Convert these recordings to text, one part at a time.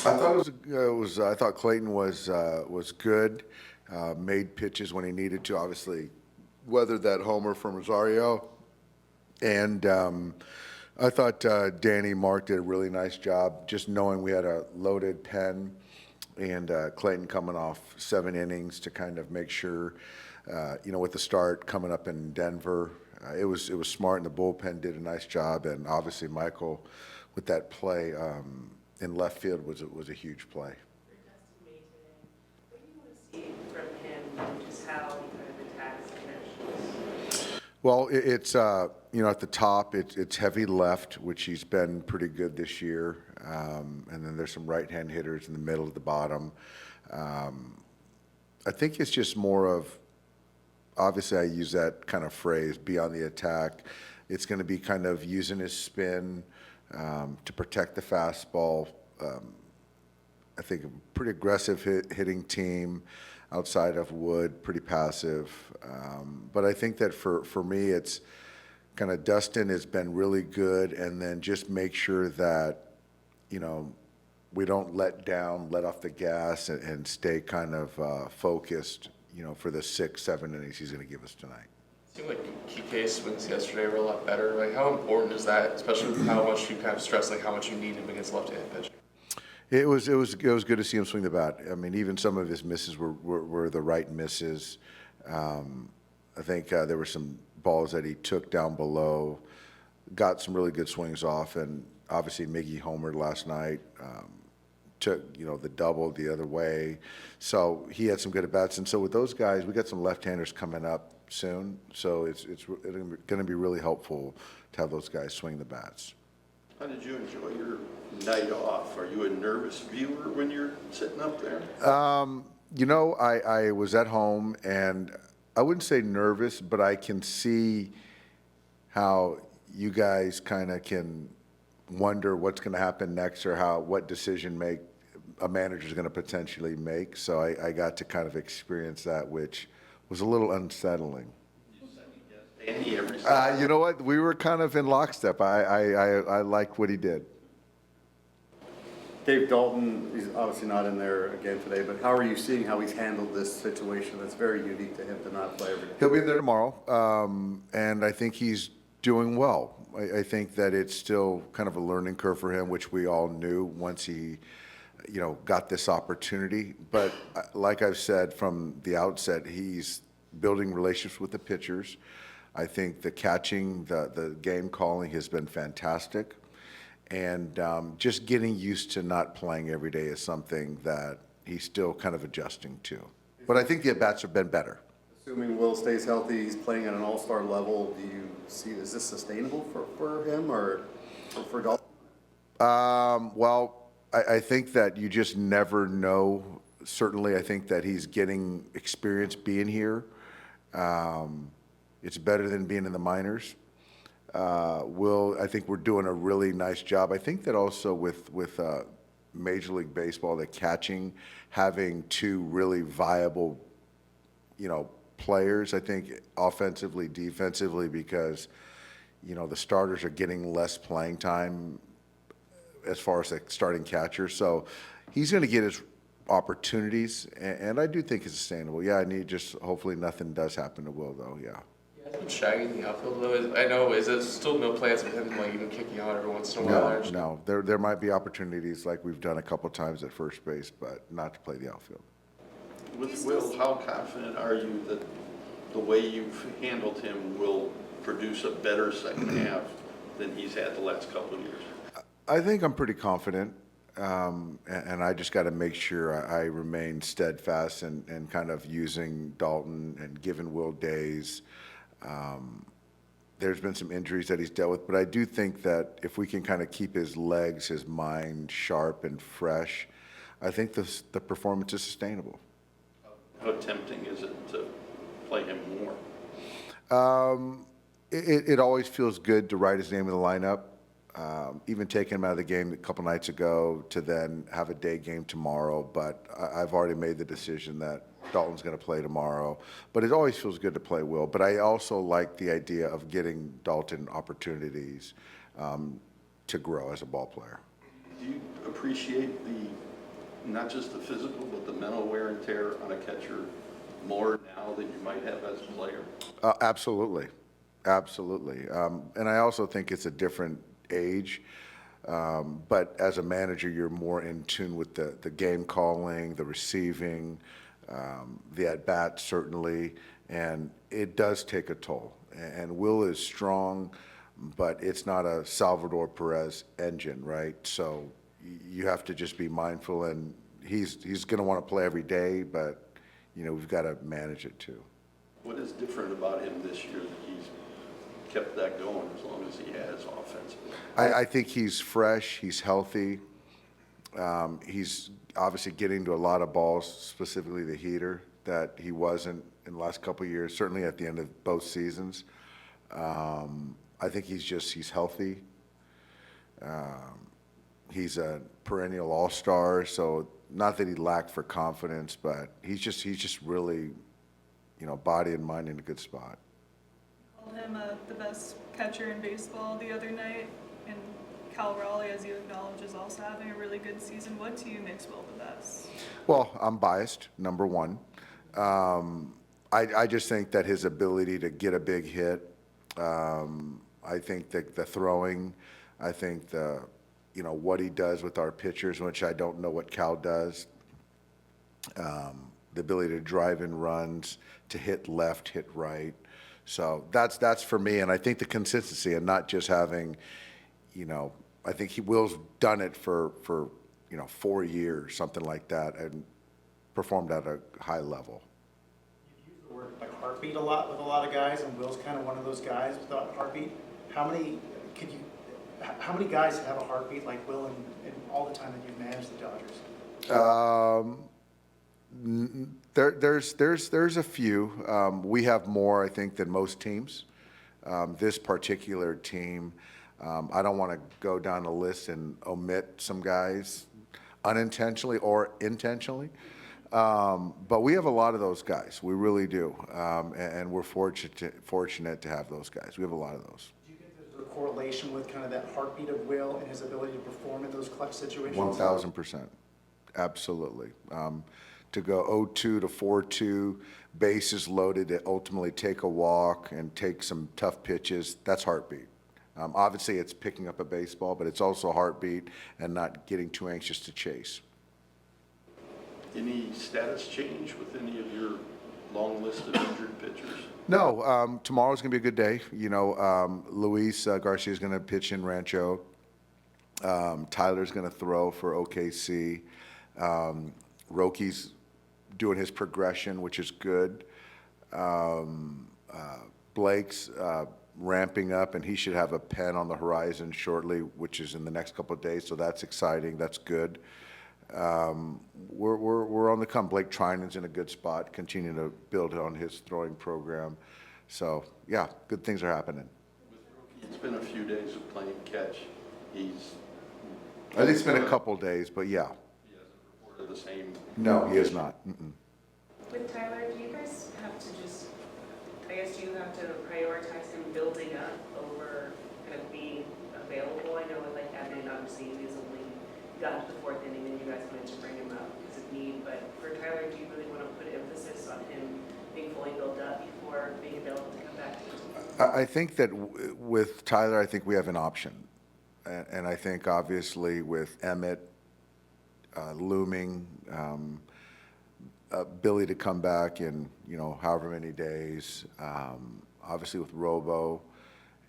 I thought I thought Clayton was good. Made pitches when he needed to. Obviously, weathered that homer from Rosario, and I thought Danny Mark did a really nice job. Just knowing we had a loaded pen, and Clayton coming off 7 innings to kind of make sure, with the start coming up in Denver, it was smart, and the bullpen did a nice job, and obviously Michael with that play in left field was a huge play. For Dustin May today, what do you want to see from him, just how he kind of attacks and finishes? Well, it's at the top, it's heavy left, which he's been pretty good this year, and then there's some right-hand hitters in the middle at the bottom. I think it's just more of, obviously I use that kind of phrase, be on the attack. It's going to be kind of using his spin to protect the fastball. I think a pretty aggressive hitting team outside of Wood, pretty passive. But I think that for me, it's kind of Dustin has been really good, and then just make sure that, we don't let off the gas, and stay kind of focused, for the 6-7 innings he's going to give us tonight. It seemed like Kike swings yesterday were a lot better. Like, how important is that, especially with how much you kind of stress, like how much you need him against left-handed pitching? It was good to see him swing the bat. I mean, even some of his misses were the right misses. I think there were some balls that he took down below, got some really good swings off, and obviously Miggy homered last night. Took the double the other way, so he had some good at bats. And so with those guys, we got some left-handers coming up soon, so it's going to be really helpful to have those guys swing the bats. How did you enjoy your night off? Are you a nervous viewer when you're sitting up there? I was at home, and I wouldn't say nervous, but I can see how you guys kind of can wonder what's going to happen next, or what decision a manager is going to potentially make. So I got to kind of experience that, which was a little unsettling. Danny every Sunday? You know what? We were kind of in lockstep. I liked what he did. Dave Dalton, he's obviously not in there again today, but how are you seeing how he's handled this situation that's very unique to him to not play every day? He'll be there tomorrow, and I think he's doing well. I think that it's still kind of a learning curve for him, which we all knew once he, got this opportunity. But like I've said from the outset, he's building relationships with the pitchers. I think the catching, the game calling has been fantastic. And just getting used to not playing every day is something that he's still kind of adjusting to. But I think the at-bats have been better. Assuming Will stays healthy, he's playing at an all-star level, do you see, is this sustainable for him or for Dalton? Well, I think that you just never know. Certainly, I think that he's getting experience being here. It's better than being in the minors. I think we're doing a really nice job. I think that also with Major League Baseball, the catching, having two really viable, players, I think offensively, defensively, because, the starters are getting less playing time as far as the starting catcher. So he's going to get his opportunities, and I do think it's sustainable. Yeah, hopefully nothing does happen to Will, though, yeah. Shaggy in the outfield, though. I know, is there still no plans for him, like, even kicking out every once in a while? No. There might be opportunities like we've done a couple times at first base, but not to play the outfield. With Will, how confident are you that the way you've handled him will produce a better second half than he's had the last couple of years? I think I'm pretty confident, and I just got to make sure I remain steadfast and kind of using Dalton and giving Will days. There's been some injuries that he's dealt with, but I do think that if we can kind of keep his legs, his mind sharp and fresh, I think the performance is sustainable. How tempting is it to play him more? It always feels good to write his name in the lineup. Even taking him out of the game a couple nights ago to then have a day game tomorrow, but I've already made the decision that Dalton's going to play tomorrow. But it always feels good to play Will. But I also like the idea of getting Dalton opportunities to grow as a ball player. Do you appreciate not just the physical, but the mental wear and tear on a catcher more now than you might have as a player? Absolutely, absolutely. And I also think it's a different age. But as a manager, you're more in tune with the game calling, the receiving, the at-bat certainly, and it does take a toll. And Will is strong, but it's not a Salvador Perez engine, right? So you have to just be mindful, and he's going to want to play every day, but we've got to manage it too. What is different about him this year that he's kept that going as long as he has offensively? I think he's fresh, he's healthy. He's obviously getting to a lot of balls, specifically the heater, that he wasn't in the last couple of years, certainly at the end of both seasons. I think he's healthy. He's a perennial all-star, so not that he lacked for confidence, but he's just really, body and mind in a good spot. Called him the best catcher in baseball the other night, and Cal Raleigh, as you acknowledge, is also having a really good season. What to you makes Will the best? Well, I'm biased, number one. I just think that his ability to get a big hit, I think that the throwing, I think what he does with our pitchers, which I don't know what Cal does, the ability to drive in runs, to hit left, hit right. So that's for me, and I think the consistency and not just having, I think Will's done it for 4 years, something like that, and performed at a high level. You've used the word like heartbeat a lot with a lot of guys, and Will's kind of one of those guys without a heartbeat. How many guys have a heartbeat like Will in all the time that you've managed the Dodgers? There's a few. We have more, I think, than most teams. This particular team, I don't want to go down the list and omit some guys unintentionally or intentionally. But we have a lot of those guys. We really do. And we're fortunate to have those guys. We have a lot of those. Do you think there's a correlation with kind of that heartbeat of Will and his ability to perform in those clutch situations? 1,000%. Absolutely. To go 0-2 to 4-2, bases loaded, to ultimately take a walk and take some tough pitches, that's heartbeat. Obviously, it's picking up a baseball, but it's also heartbeat and not getting too anxious to chase. Any status change with any of your long list of injured pitchers? No, tomorrow's going to be a good day. Luis García is going to pitch in Rancho. Tyler's going to throw for OKC. Rocky's doing his progression, which is good. Blake's ramping up, and he should have a pen on the horizon shortly, which is in the next couple of days, so that's exciting. That's good. We're on the come. Blake Treinen's in a good spot, continuing to build on his throwing program. So, yeah, good things are happening. It's been a few days of playing catch. I think it's been a couple of days, but yeah. He hasn't reported the same. No, he is not. With Tyler, do you guys have to do you have to prioritize him building up over kind of being available? I know with like Evan, obviously he's only got to the fourth inning and you guys wanted to bring him up because of need, but for Tyler, do you really want to put emphasis on him being fully built up before being available to come back to the team? I think that with Tyler, I think we have an option. And I think obviously with Emmett looming, ability to come back in, however many days, obviously with Robo.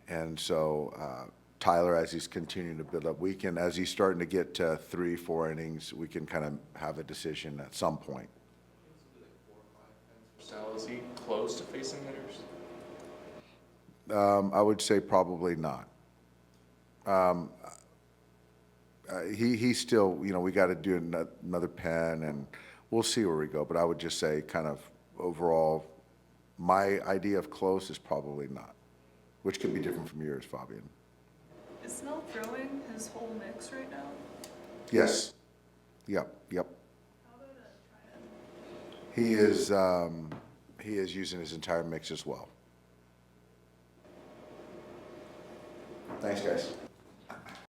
And so Tyler, as he's continuing to build up, as he's starting to get to 3-4 innings, we can kind of have a decision at some point. Snell, is he close to facing hitters? I would say probably not. He's still, we got to do another pen, and we'll see where we go. But I would just say kind of overall, my idea of close is probably not, which could be different from yours, Fabian. Is Snell throwing his whole mix right now? Yes. Yep. How about Treinen? He is using his entire mix as well. Thanks, guys.